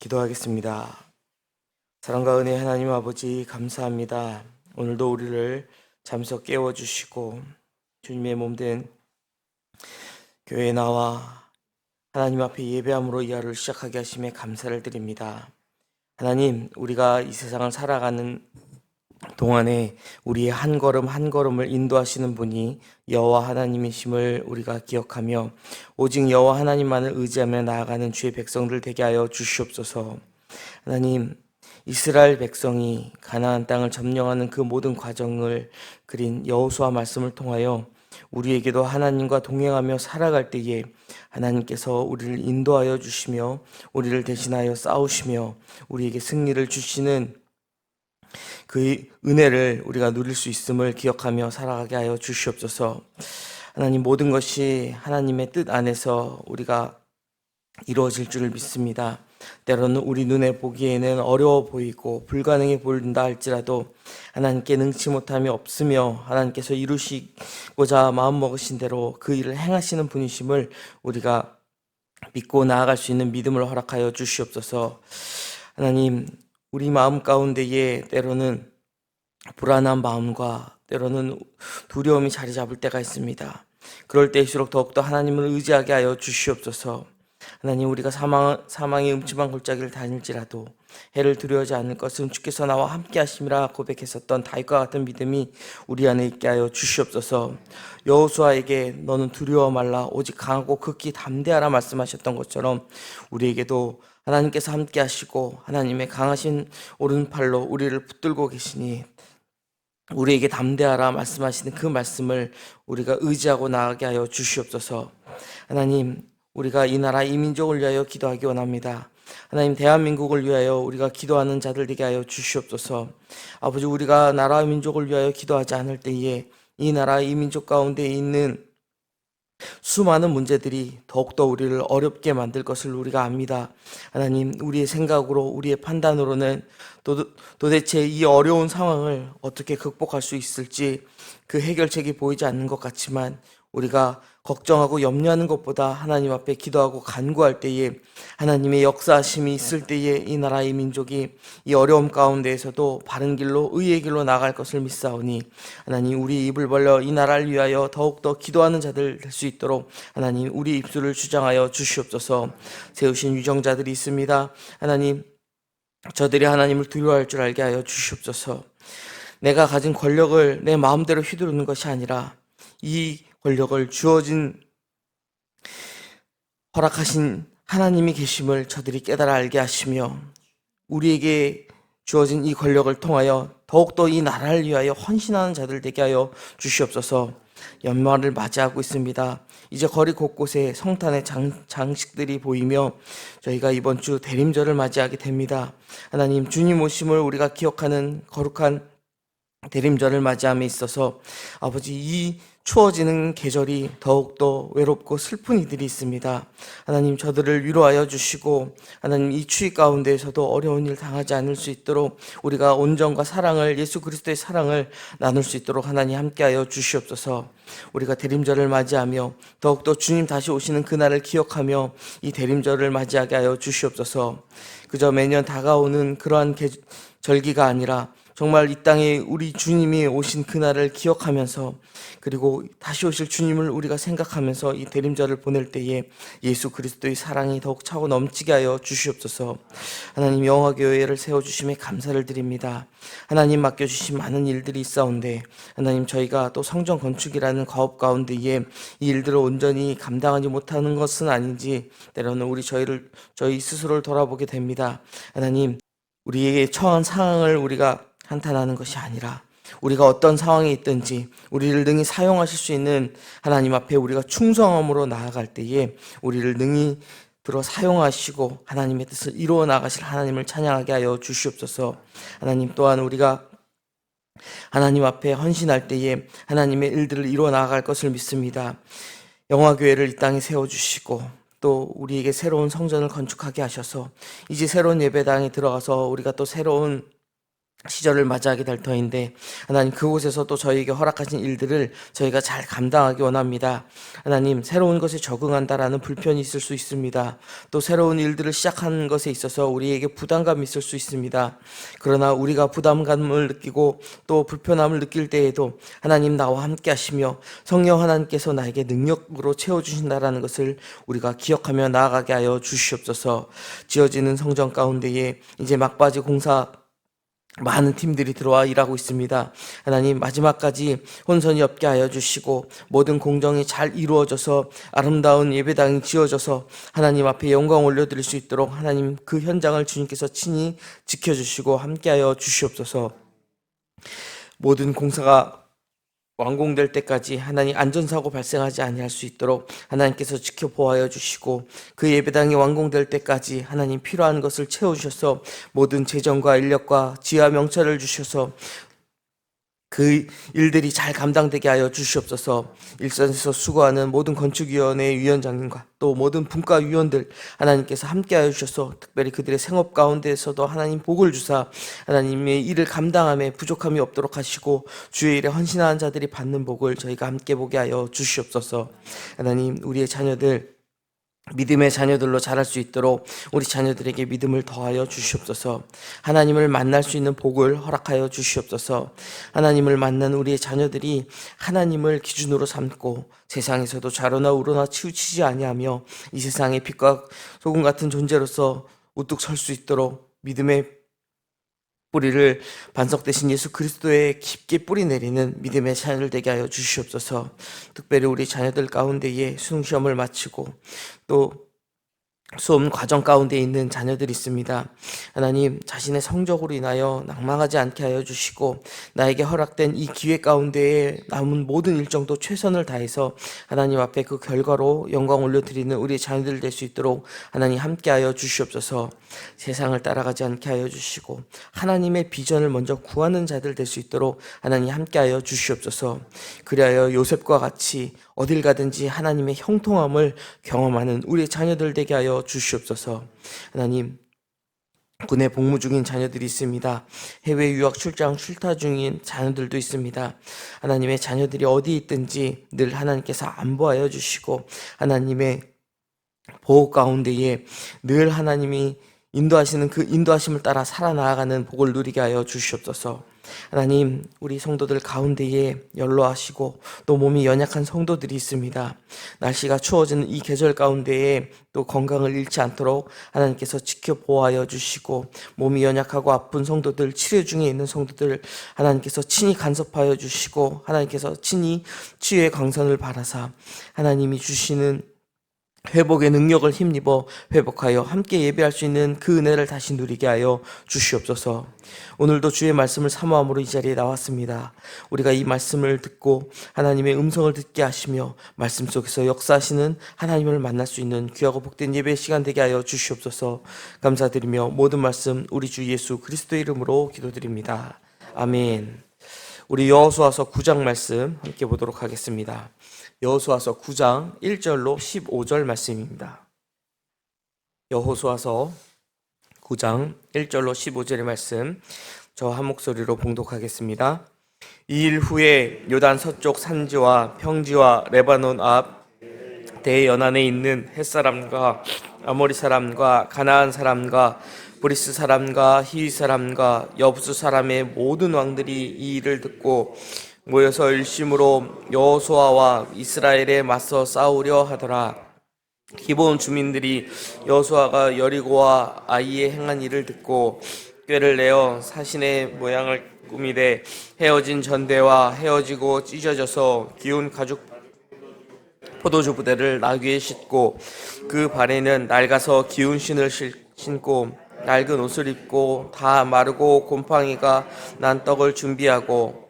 기도하겠습니다. 사랑과 은혜 하나님 아버지 감사합니다. 오늘도 우리를 잠에서 깨워주시고 주님의 몸된 교회에 나와 하나님 앞에 예배함으로 이 하루를 시작하게 하심에 감사를 드립니다. 하나님, 우리가 이 세상을 살아가는 동안에 우리의 한 걸음 한 걸음을 인도하시는 분이 여호와 하나님이심을 우리가 기억하며 오직 여호와 하나님만을 의지하며 나아가는 주의 백성들 되게 하여 주시옵소서. 하나님, 이스라엘 백성이 가나안 땅을 점령하는 그 모든 과정을 그린 여호수아 말씀을 통하여 우리에게도 하나님과 동행하며 살아갈 때에 하나님께서 우리를 인도하여 주시며 우리를 대신하여 싸우시며 우리에게 승리를 주시는 그 은혜를 우리가 누릴 수 있음을 기억하며 살아가게 하여 주시옵소서. 하나님, 모든 것이 하나님의 뜻 안에서 우리가 이루어질 줄을 믿습니다. 때로는 우리 눈에 보기에는 어려워 보이고 불가능해 보인다 할지라도 하나님께 능치 못함이 없으며 하나님께서 이루시고자 마음먹으신 대로 그 일을 행하시는 분이심을 우리가 믿고 나아갈 수 있는 믿음을 허락하여 주시옵소서. 하나님, 우리 마음 가운데에 때로는 불안한 마음과 때로는 두려움이 자리 잡을 때가 있습니다. 그럴 때일수록 더욱더 하나님을 의지하게 하여 주시옵소서. 하나님, 우리가 사망의 음침한 골짜기를 다닐지라도 해를 두려워하지 않을 것은 주께서 나와 함께 하심이라 고백했었던 다윗과 같은 믿음이 우리 안에 있게 하여 주시옵소서. 여호수아에게 너는 두려워 말라 오직 강하고 극히 담대하라 말씀하셨던 것처럼 우리에게도 하나님께서 함께 하시고 하나님의 강하신 오른팔로 우리를 붙들고 계시니 우리에게 담대하라 말씀하시는 그 말씀을 우리가 의지하고 나아가게 하여 주시옵소서. 하나님, 우리가 이 나라 이 민족을 위하여 기도하기 원합니다. 하나님, 대한민국을 위하여 우리가 기도하는 자들 되게 하여 주시옵소서. 아버지, 우리가 나라와 민족을 위하여 기도하지 않을 때에 이 나라 이 민족 가운데 있는 수많은 문제들이 더욱더 우리를 어렵게 만들 것을 우리가 압니다. 하나님, 우리의 생각으로 우리의 판단으로는 도대체 이 어려운 상황을 어떻게 극복할 수 있을지 그 해결책이 보이지 않는 것 같지만 우리가 걱정하고 염려하는 것보다 하나님 앞에 기도하고 간구할 때에 하나님의 역사하심이 있을 때에 이 나라의 민족이 이 어려움 가운데에서도 바른 길로 의의 길로 나아갈 것을 믿사오니 하나님, 우리 입을 벌려 이 나라를 위하여 더욱더 기도하는 자들 될 수 있도록 하나님, 우리 입술을 주장하여 주시옵소서. 세우신 유정자들이 있습니다. 하나님, 저들이 하나님을 두려워할 줄 알게 하여 주시옵소서. 내가 가진 권력을 내 마음대로 휘두르는 것이 아니라 이 권력을 허락하신 하나님이 계심을 저들이 깨달아 알게 하시며 우리에게 주어진 이 권력을 통하여 더욱더 이 나라를 위하여 헌신하는 자들 되게 하여 주시옵소서. 연말을 맞이하고 있습니다. 이제 거리 곳곳에 성탄의 장식들이 보이며 저희가 이번 주 대림절을 맞이하게 됩니다. 하나님, 주님 오심을 우리가 기억하는 거룩한 대림절을 맞이함에 있어서 아버지, 이 추워지는 계절이 더욱더 외롭고 슬픈 이들이 있습니다. 하나님, 저들을 위로하여 주시고 하나님, 이 추위 가운데에서도 어려운 일 당하지 않을 수 있도록 우리가 온전과 사랑을, 예수 그리스도의 사랑을 나눌 수 있도록 하나님 함께하여 주시옵소서. 우리가 대림절을 맞이하며 더욱더 주님 다시 오시는 그날을 기억하며 이 대림절을 맞이하게 하여 주시옵소서. 그저 매년 다가오는 그러한 절기가 아니라 정말 이 땅에 우리 주님이 오신 그날을 기억하면서 그리고 다시 오실 주님을 우리가 생각하면서 이 대림절을 보낼 때에 예수 그리스도의 사랑이 더욱 차고 넘치게 하여 주시옵소서. 하나님, 영화교회를 세워주심에 감사를 드립니다. 하나님, 맡겨주신 많은 일들이 있사온데 하나님, 저희가 또 성전 건축이라는 가업 가운데에 이 일들을 온전히 감당하지 못하는 것은 아닌지 때로는 저희 스스로를 돌아보게 됩니다. 하나님, 우리에게 처한 상황을 우리가 한탄하는 것이 아니라 우리가 어떤 상황에 있든지 우리를 능히 사용하실 수 있는 하나님 앞에 우리가 충성함으로 나아갈 때에 우리를 능히 들어 사용하시고 하나님의 뜻을 이루어 나가실 하나님을 찬양하게 하여 주시옵소서. 하나님, 또한 우리가 하나님 앞에 헌신할 때에 하나님의 일들을 이루어 나갈 것을 믿습니다. 영화교회를 이 땅에 세워주시고 또 우리에게 새로운 성전을 건축하게 하셔서 이제 새로운 예배당에 들어가서 우리가 또 새로운 시절을 맞이하게 될 터인데 하나님 그곳에서 또 저희에게 허락하신 일들을 저희가 잘 감당하기 원합니다. 하나님 새로운 것에 적응한다라는 불편이 있을 수 있습니다. 또 새로운 일들을 시작하는 것에 있어서 우리에게 부담감이 있을 수 있습니다. 그러나 우리가 부담감을 느끼고 또 불편함을 느낄 때에도 하나님 나와 함께 하시며 성령 하나님께서 나에게 능력으로 채워주신다라는 것을 우리가 기억하며 나아가게 하여 주시옵소서. 지어지는 성전 가운데에 이제 막바지 공사 많은 팀들이 들어와 일하고 있습니다. 하나님 마지막까지 혼선이 없게 하여 주시고 모든 공정이 잘 이루어져서 아름다운 예배당이 지어져서 하나님 앞에 영광 올려드릴 수 있도록 하나님 그 현장을 주님께서 친히 지켜주시고 함께하여 주시옵소서. 모든 공사가 완공될 때까지 하나님 안전사고 발생하지 아니할 수 있도록 하나님께서 지켜보아여 주시고 그 예배당이 완공될 때까지 하나님 필요한 것을 채워주셔서 모든 재정과 인력과 지하 명찰을 주셔서 그 일들이 잘 감당되게 하여 주시옵소서. 일선에서 수고하는 모든 건축위원회 위원장님과 또 모든 분과위원들 하나님께서 함께하여 주셔서 특별히 그들의 생업 가운데에서도 하나님 복을 주사 하나님의 일을 감당함에 부족함이 없도록 하시고 주의 일에 헌신하는 자들이 받는 복을 저희가 함께 보게 하여 주시옵소서. 하나님 우리의 자녀들 믿음의 자녀들로 자랄 수 있도록 우리 자녀들에게 믿음을 더하여 주시옵소서. 하나님을 만날 수 있는 복을 허락하여 주시옵소서. 하나님을 만난 우리의 자녀들이 하나님을 기준으로 삼고 세상에서도 좌로나 우로나 치우치지 아니하며 이 세상의 빛과 소금 같은 존재로서 우뚝 설 수 있도록 믿음의 뿌리를 반석 대신 예수 그리스도에 깊게 뿌리 내리는 믿음의 자녀들 되게 하여 주시옵소서. 특별히 우리 자녀들 가운데에 수능시험을 마치고 또 수험 과정 가운데 있는 자녀들이 있습니다. 하나님 자신의 성적으로 인하여 낭망하지 않게 하여 주시고 나에게 허락된 이 기회 가운데에 남은 모든 일정도 최선을 다해서 하나님 앞에 그 결과로 영광 올려드리는 우리 자녀들 될 수 있도록 하나님 함께하여 주시옵소서. 세상을 따라가지 않게 하여 주시고 하나님의 비전을 먼저 구하는 자들 될 수 있도록 하나님 함께하여 주시옵소서. 그리하여 요셉과 같이 어딜 가든지 하나님의 형통함을 경험하는 우리 자녀들 되게 하여 주시옵소서. 하나님 군에 복무 중인 자녀들이 있습니다. 해외 유학 출장 출타 중인 자녀들도 있습니다. 하나님의 자녀들이 어디 있든지 늘 하나님께서 안보하여 주시고 하나님의 보호 가운데에 늘 하나님이 인도하시는 그 인도하심을 따라 살아나가는 복을 누리게 하여 주시옵소서. 하나님 우리 성도들 가운데에 연로하시고 또 몸이 연약한 성도들이 있습니다. 날씨가 추워지는 이 계절 가운데에 또 건강을 잃지 않도록 하나님께서 지켜보아여 주시고 몸이 연약하고 아픈 성도들, 치료 중에 있는 성도들 하나님께서 친히 간섭하여 주시고 하나님께서 친히 치유의 광선을 바라사 하나님이 주시는 회복의 능력을 힘입어 회복하여 함께 예배할 수 있는 그 은혜를 다시 누리게 하여 주시옵소서. 오늘도 주의 말씀을 사모함으로 이 자리에 나왔습니다. 우리가 이 말씀을 듣고 하나님의 음성을 듣게 하시며 말씀 속에서 역사하시는 하나님을 만날 수 있는 귀하고 복된 예배 시간 되게 하여 주시옵소서. 감사드리며 모든 말씀 우리 주 예수 그리스도의 이름으로 기도드립니다. 아멘. 우리 여호수아서 9장 말씀 함께 보도록 하겠습니다. 여호수아서 9장 1절로 15절 말씀입니다. 여호수아서 9장 1절로 15절의 말씀 저 한 목소리로 봉독하겠습니다. 이 일 후에 요단 서쪽 산지와 평지와 레바논 앞 대연안에 있는 햇사람과 아모리 사람과 가나안 사람과 브리스 사람과 히위 사람과 여부수 사람의 모든 왕들이 이 일을 듣고 모여서 일심으로 여호수아와 이스라엘에 맞서 싸우려 하더라. 기브온 주민들이 여호수아가 여리고와 아이에 행한 일을 듣고 꾀를 내어 사신의 모양을 꾸미되 헤어진 전대와 헤어지고 찢어져서 기운 가죽 포도주 부대를 나귀에 싣고 그 발에는 낡아서 기운 신을 신고 낡은 옷을 입고 다 마르고 곰팡이가 난 떡을 준비하고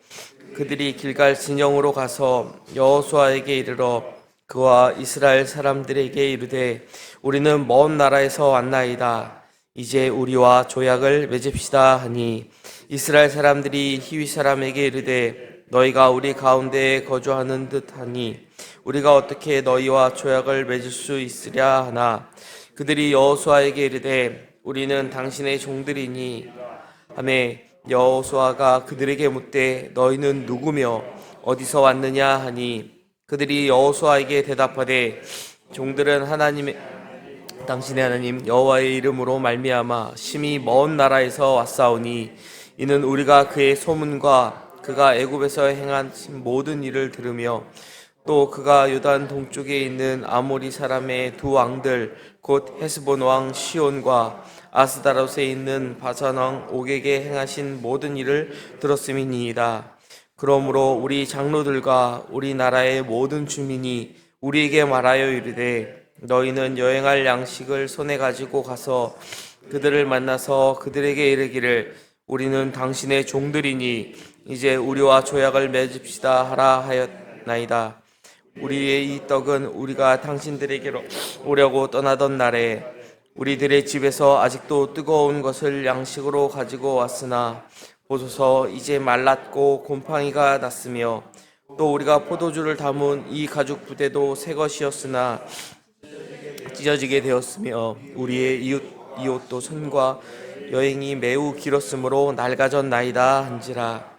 그들이 길갈 진영으로 가서 여호수아에게 이르러 그와 이스라엘 사람들에게 이르되 우리는 먼 나라에서 왔나이다. 이제 우리와 조약을 맺읍시다 하니 이스라엘 사람들이 히위 사람에게 이르되 너희가 우리 가운데에 거주하는 듯하니 우리가 어떻게 너희와 조약을 맺을 수 있으랴 하나 그들이 여호수아에게 이르되 우리는 당신의 종들이니 하매 여호수아가 그들에게 묻되 너희는 누구며 어디서 왔느냐 하니 그들이 여호수아에게 대답하되 종들은 당신의 하나님 여호와의 이름으로 말미암아 심히 먼 나라에서 왔사오니 이는 우리가 그의 소문과 그가 애굽에서 행한 모든 일을 들으며 또 그가 요단 동쪽에 있는 아모리 사람의 두 왕들 곧 헤스본 왕 시온과 아스다롯에 있는 바산 왕 옥에게 행하신 모든 일을 들었음이니이다. 그러므로 우리 장로들과 우리 나라의 모든 주민이 우리에게 말하여 이르되 너희는 여행할 양식을 손에 가지고 가서 그들을 만나서 그들에게 이르기를 우리는 당신의 종들이니 이제 우리와 조약을 맺읍시다 하라 하였나이다. 우리의 이 떡은 우리가 당신들에게로 오려고 떠나던 날에 우리들의 집에서 아직도 뜨거운 것을 양식으로 가지고 왔으나 보소서 이제 말랐고 곰팡이가 났으며 또 우리가 포도주를 담은 이 가죽 부대도 새 것이었으나 찢어지게 되었으며 우리의 이 옷도 손과 여행이 매우 길었으므로 낡아졌나이다 한지라.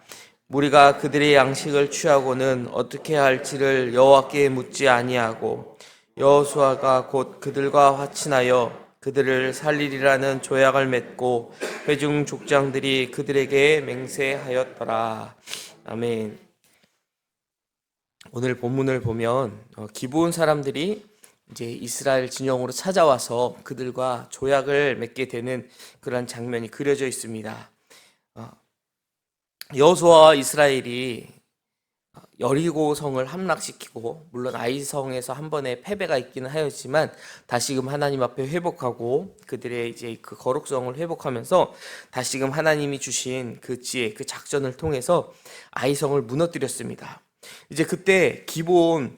우리가 그들의 양식을 취하고는 어떻게 할지를 여호와께 묻지 아니하고 여호수아가 곧 그들과 화친하여 그들을 살리리라는 조약을 맺고 회중 족장들이 그들에게 맹세하였더라. 아멘. 오늘 본문을 보면 기브온 사람들이 이제 이스라엘 진영으로 찾아와서 그들과 조약을 맺게 되는 그런 장면이 그려져 있습니다. 여호수아와 이스라엘이 여리고 성을 함락시키고 물론 아이성에서 한 번의 패배가 있기는 하였지만 다시금 하나님 앞에 회복하고 그들의 이제 그 거룩성을 회복하면서 다시금 하나님이 주신 그 지혜, 그 작전을 통해서 아이성을 무너뜨렸습니다. 이제 그때 기브온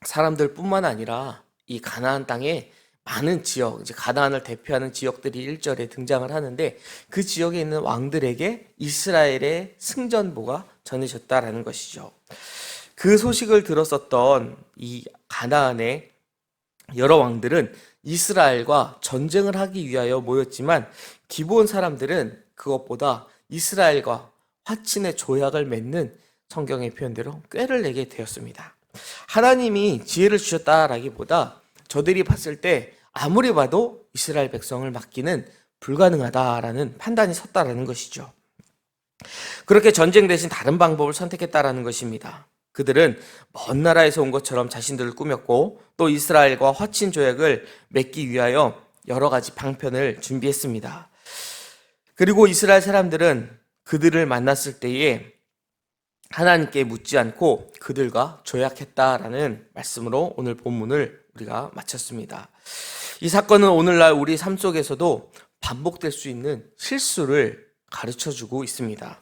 사람들뿐만 아니라 이 가나안 땅에 많은 지역, 이제 가나안을 대표하는 지역들이 1절에 등장을 하는데 그 지역에 있는 왕들에게 이스라엘의 승전보가 전해졌다라는 것이죠. 그 소식을 들었었던 이 가나안의 여러 왕들은 이스라엘과 전쟁을 하기 위하여 모였지만 기브온 사람들은 그것보다 이스라엘과 화친의 조약을 맺는 성경의 표현대로 꾀를 내게 되었습니다. 하나님이 지혜를 주셨다라기보다 저들이 봤을 때 아무리 봐도 이스라엘 백성을 막기는 불가능하다라는 판단이 섰다라는 것이죠. 그렇게 전쟁 대신 다른 방법을 선택했다라는 것입니다. 그들은 먼 나라에서 온 것처럼 자신들을 꾸몄고 또 이스라엘과 화친 조약을 맺기 위하여 여러 가지 방편을 준비했습니다. 그리고 이스라엘 사람들은 그들을 만났을 때에 하나님께 묻지 않고 그들과 조약했다라는 말씀으로 오늘 본문을 우리가 마쳤습니다. 이 사건은 오늘날 우리 삶 속에서도 반복될 수 있는 실수를 가르쳐주고 있습니다.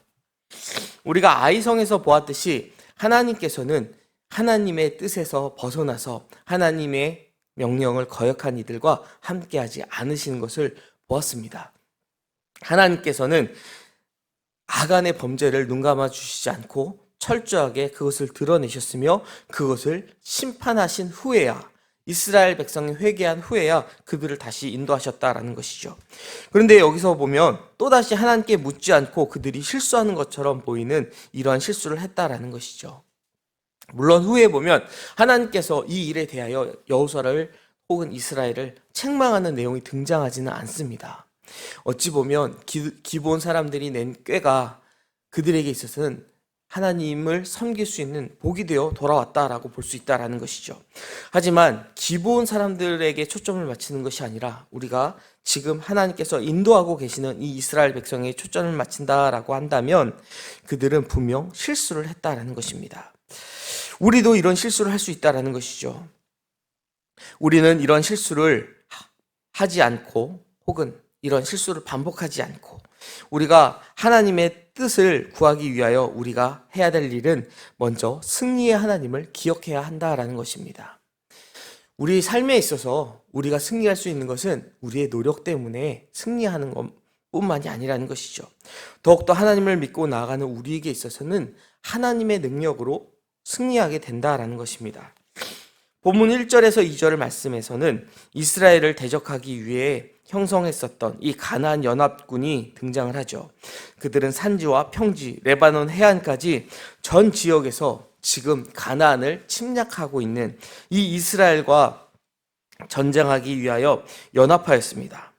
우리가 아이성에서 보았듯이 하나님께서는 하나님의 뜻에서 벗어나서 하나님의 명령을 거역한 이들과 함께하지 않으시는 것을 보았습니다. 하나님께서는 아간의 범죄를 눈감아 주시지 않고 철저하게 그것을 드러내셨으며 그것을 심판하신 후에야 이스라엘 백성이 회개한 후에야 그들을 다시 인도하셨다라는 것이죠. 그런데 여기서 보면 또다시 하나님께 묻지 않고 그들이 실수하는 것처럼 보이는 이러한 실수를 했다라는 것이죠. 물론 후에 보면 하나님께서 이 일에 대하여 여호수아를 혹은 이스라엘을 책망하는 내용이 등장하지는 않습니다. 어찌 보면 기브온 사람들이 낸 꾀가 그들에게 있어서는 하나님을 섬길 수 있는 복이 되어 돌아왔다라고 볼 수 있다라는 것이죠. 하지만 기브온 사람들에게 초점을 맞추는 것이 아니라 우리가 지금 하나님께서 인도하고 계시는 이 이스라엘 백성에 초점을 맞춘다라고 한다면 그들은 분명 실수를 했다라는 것입니다. 우리도 이런 실수를 할 수 있다라는 것이죠. 우리는 이런 실수를 하지 않고 혹은 이런 실수를 반복하지 않고 우리가 하나님의 뜻을 구하기 위하여 우리가 해야 될 일은 먼저 승리의 하나님을 기억해야 한다라는 것입니다. 우리 삶에 있어서 우리가 승리할 수 있는 것은 우리의 노력 때문에 승리하는 것뿐만이 아니라는 것이죠. 더욱더 하나님을 믿고 나아가는 우리에게 있어서는 하나님의 능력으로 승리하게 된다라는 것입니다. 본문 1절에서 2절 말씀에서는 이스라엘을 대적하기 위해 형성했었던 이 가나안 연합군이 등장을 하죠. 그들은 산지와 평지, 레바논 해안까지 전 지역에서 지금 가나안을 침략하고 있는 이 이스라엘과 전쟁하기 위하여 연합하였습니다.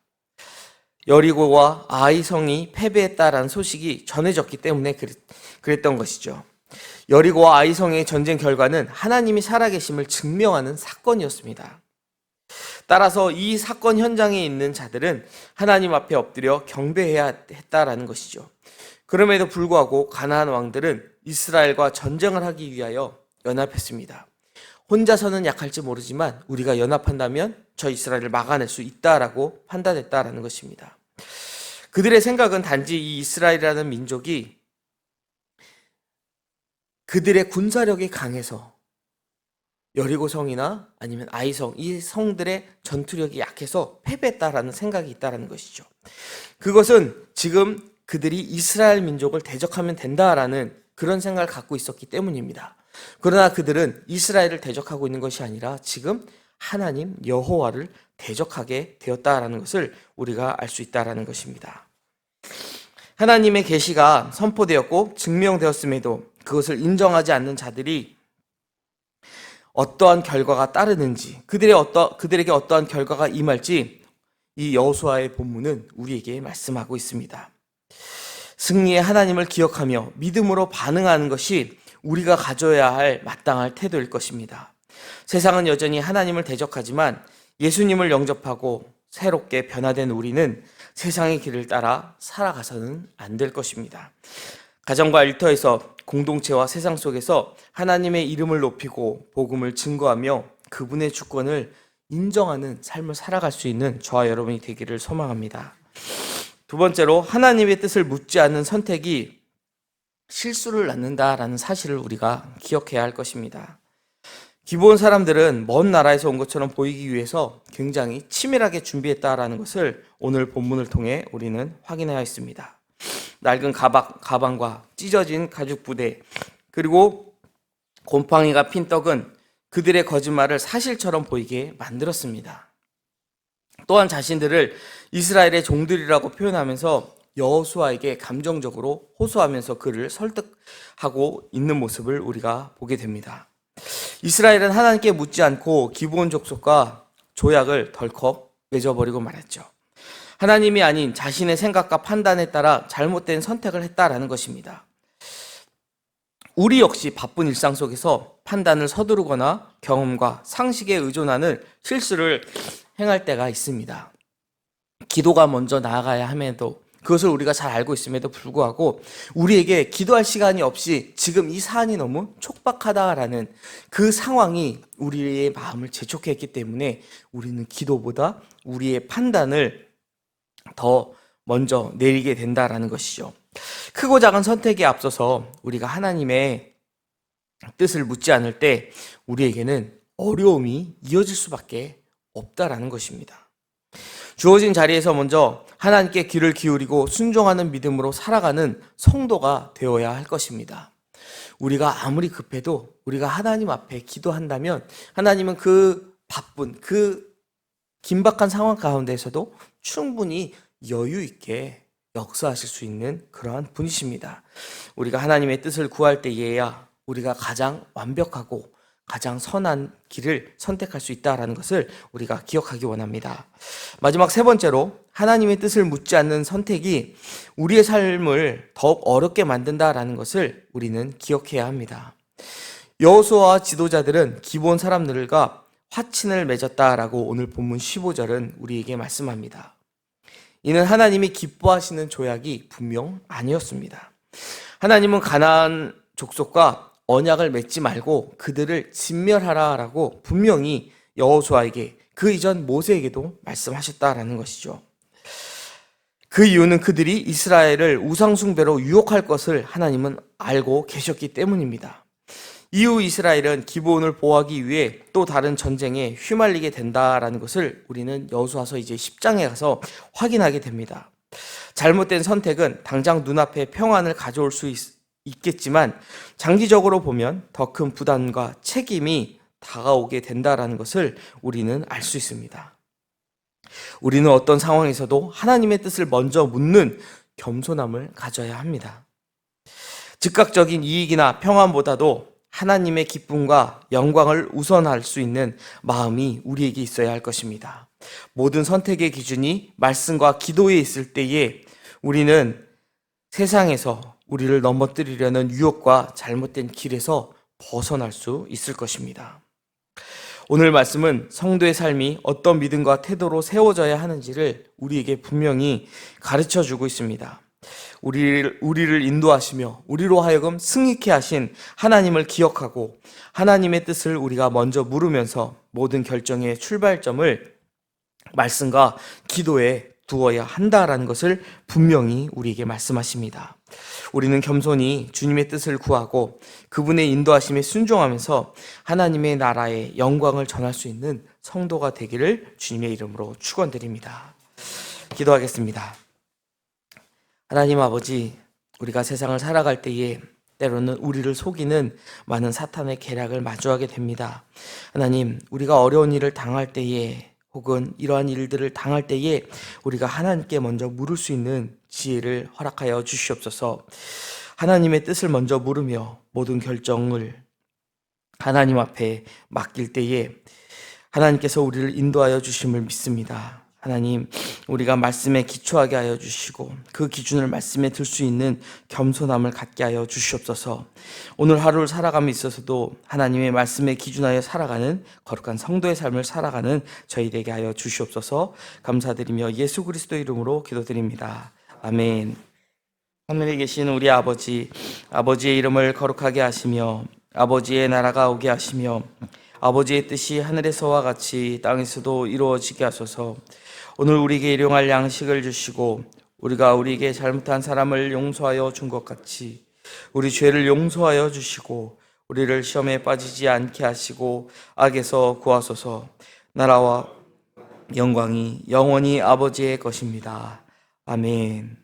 여리고와 아이성이 패배했다라는 소식이 전해졌기 때문에 그랬던 것이죠. 여리고와 아이성의 전쟁 결과는 하나님이 살아계심을 증명하는 사건이었습니다. 따라서 이 사건 현장에 있는 자들은 하나님 앞에 엎드려 경배해야 했다라는 것이죠. 그럼에도 불구하고 가나안 왕들은 이스라엘과 전쟁을 하기 위하여 연합했습니다. 혼자서는 약할지 모르지만 우리가 연합한다면 저 이스라엘을 막아낼 수 있다라고 판단했다라는 것입니다. 그들의 생각은 단지 이 이스라엘이라는 민족이 그들의 군사력이 강해서 여리고성이나 아니면 아이성, 이 성들의 전투력이 약해서 패배했다라는 생각이 있다라는 것이죠. 그것은 지금 그들이 이스라엘 민족을 대적하면 된다라는 그런 생각을 갖고 있었기 때문입니다. 그러나 그들은 이스라엘을 대적하고 있는 것이 아니라 지금 하나님 여호와를 대적하게 되었다라는 것을 우리가 알 수 있다라는 것입니다. 하나님의 계시가 선포되었고 증명되었음에도 그것을 인정하지 않는 자들이 어떠한 결과가 따르는지, 그들에게 어떠한 결과가 임할지 이 여호수아의 본문은 우리에게 말씀하고 있습니다. 승리의 하나님을 기억하며 믿음으로 반응하는 것이 우리가 가져야 할 마땅할 태도일 것입니다. 세상은 여전히 하나님을 대적하지만 예수님을 영접하고 새롭게 변화된 우리는 세상의 길을 따라 살아가서는 안 될 것입니다. 가정과 일터에서 공동체와 세상 속에서 하나님의 이름을 높이고 복음을 증거하며 그분의 주권을 인정하는 삶을 살아갈 수 있는 저와 여러분이 되기를 소망합니다. 두 번째로, 하나님의 뜻을 묻지 않는 선택이 실수를 낳는다라는 사실을 우리가 기억해야 할 것입니다. 기브온 사람들은 먼 나라에서 온 것처럼 보이기 위해서 굉장히 치밀하게 준비했다라는 것을 오늘 본문을 통해 우리는 확인해야 했습니다. 낡은 가방과 찢어진 가죽 부대, 그리고 곰팡이가 핀 떡은 그들의 거짓말을 사실처럼 보이게 만들었습니다. 또한 자신들을 이스라엘의 종들이라고 표현하면서 여호수아에게 감정적으로 호소하면서 그를 설득하고 있는 모습을 우리가 보게 됩니다. 이스라엘은 하나님께 묻지 않고 기브온 족속과 조약을 덜컥 맺어버리고 말았죠. 하나님이 아닌 자신의 생각과 판단에 따라 잘못된 선택을 했다라는 것입니다. 우리 역시 바쁜 일상 속에서 판단을 서두르거나 경험과 상식에 의존하는 실수를 행할 때가 있습니다. 기도가 먼저 나아가야 함에도, 그것을 우리가 잘 알고 있음에도 불구하고 우리에게 기도할 시간이 없이 지금 이 사안이 너무 촉박하다라는 그 상황이 우리의 마음을 재촉해 했기 때문에 우리는 기도보다 우리의 판단을 더 먼저 내리게 된다라는 것이죠. 크고 작은 선택에 앞서서 우리가 하나님의 뜻을 묻지 않을 때 우리에게는 어려움이 이어질 수밖에 없다라는 것입니다. 주어진 자리에서 먼저 하나님께 귀를 기울이고 순종하는 믿음으로 살아가는 성도가 되어야 할 것입니다. 우리가 아무리 급해도 우리가 하나님 앞에 기도한다면 하나님은 그 바쁜, 그 긴박한 상황 가운데서도 충분히 여유 있게 역사하실 수 있는 그러한 분이십니다. 우리가 하나님의 뜻을 구할 때에야 우리가 가장 완벽하고 가장 선한 길을 선택할 수 있다는 것을 우리가 기억하기 원합니다. 마지막 세 번째로, 하나님의 뜻을 묻지 않는 선택이 우리의 삶을 더욱 어렵게 만든다라는 것을 우리는 기억해야 합니다. 여호수아와 지도자들은 기브온 사람들과 화친을 맺었다라고 오늘 본문 15절은 우리에게 말씀합니다. 이는 하나님이 기뻐하시는 조약이 분명 아니었습니다. 하나님은 가나안 족속과 언약을 맺지 말고 그들을 진멸하라라고 분명히 여호수아에게, 그 이전 모세에게도 말씀하셨다라는 것이죠. 그 이유는 그들이 이스라엘을 우상숭배로 유혹할 것을 하나님은 알고 계셨기 때문입니다. 이후 이스라엘은 기브온을 보호하기 위해 또 다른 전쟁에 휘말리게 된다라는 것을 우리는 여호수아서 이제 10장에 가서 확인하게 됩니다. 잘못된 선택은 당장 눈앞에 평안을 가져올 수 있겠지만 장기적으로 보면 더 큰 부담과 책임이 다가오게 된다라는 것을 우리는 알 수 있습니다. 우리는 어떤 상황에서도 하나님의 뜻을 먼저 묻는 겸손함을 가져야 합니다. 즉각적인 이익이나 평안보다도 하나님의 기쁨과 영광을 우선할 수 있는 마음이 우리에게 있어야 할 것입니다. 모든 선택의 기준이 말씀과 기도에 있을 때에 우리는 세상에서 우리를 넘어뜨리려는 유혹과 잘못된 길에서 벗어날 수 있을 것입니다. 오늘 말씀은 성도의 삶이 어떤 믿음과 태도로 세워져야 하는지를 우리에게 분명히 가르쳐 주고 있습니다. 우리를 인도하시며 우리로 하여금 승리케 하신 하나님을 기억하고 하나님의 뜻을 우리가 먼저 물으면서 모든 결정의 출발점을 말씀과 기도에 두어야 한다라는 것을 분명히 우리에게 말씀하십니다. 우리는 겸손히 주님의 뜻을 구하고 그분의 인도하심에 순종하면서 하나님의 나라의 영광을 전할 수 있는 성도가 되기를 주님의 이름으로 축원드립니다. 기도하겠습니다. 하나님 아버지, 우리가 세상을 살아갈 때에 때로는 우리를 속이는 많은 사탄의 계략을 마주하게 됩니다. 하나님, 우리가 어려운 일을 당할 때에 혹은 이러한 일들을 당할 때에 우리가 하나님께 먼저 물을 수 있는 지혜를 허락하여 주시옵소서. 하나님의 뜻을 먼저 물으며 모든 결정을 하나님 앞에 맡길 때에 하나님께서 우리를 인도하여 주심을 믿습니다. 하나님, 우리가 말씀에 기초하게 하여 주시고 그 기준을 말씀에 들 수 있는 겸손함을 갖게 하여 주시옵소서. 오늘 하루를 살아감에 있어서도 하나님의 말씀에 기준하여 살아가는 거룩한 성도의 삶을 살아가는 저희 되게 하여 주시옵소서. 감사드리며 예수 그리스도 이름으로 기도드립니다. 아멘. 하늘에 계신 우리 아버지, 아버지의 이름을 거룩하게 하시며 아버지의 나라가 오게 하시며 아버지의 뜻이 하늘에서와 같이 땅에서도 이루어지게 하소서. 오늘 우리에게 일용할 양식을 주시고 우리가 우리에게 잘못한 사람을 용서하여 준 것 같이 우리 죄를 용서하여 주시고 우리를 시험에 빠지지 않게 하시고 악에서 구하소서. 나라와 영광이 영원히 아버지의 것입니다. 아멘.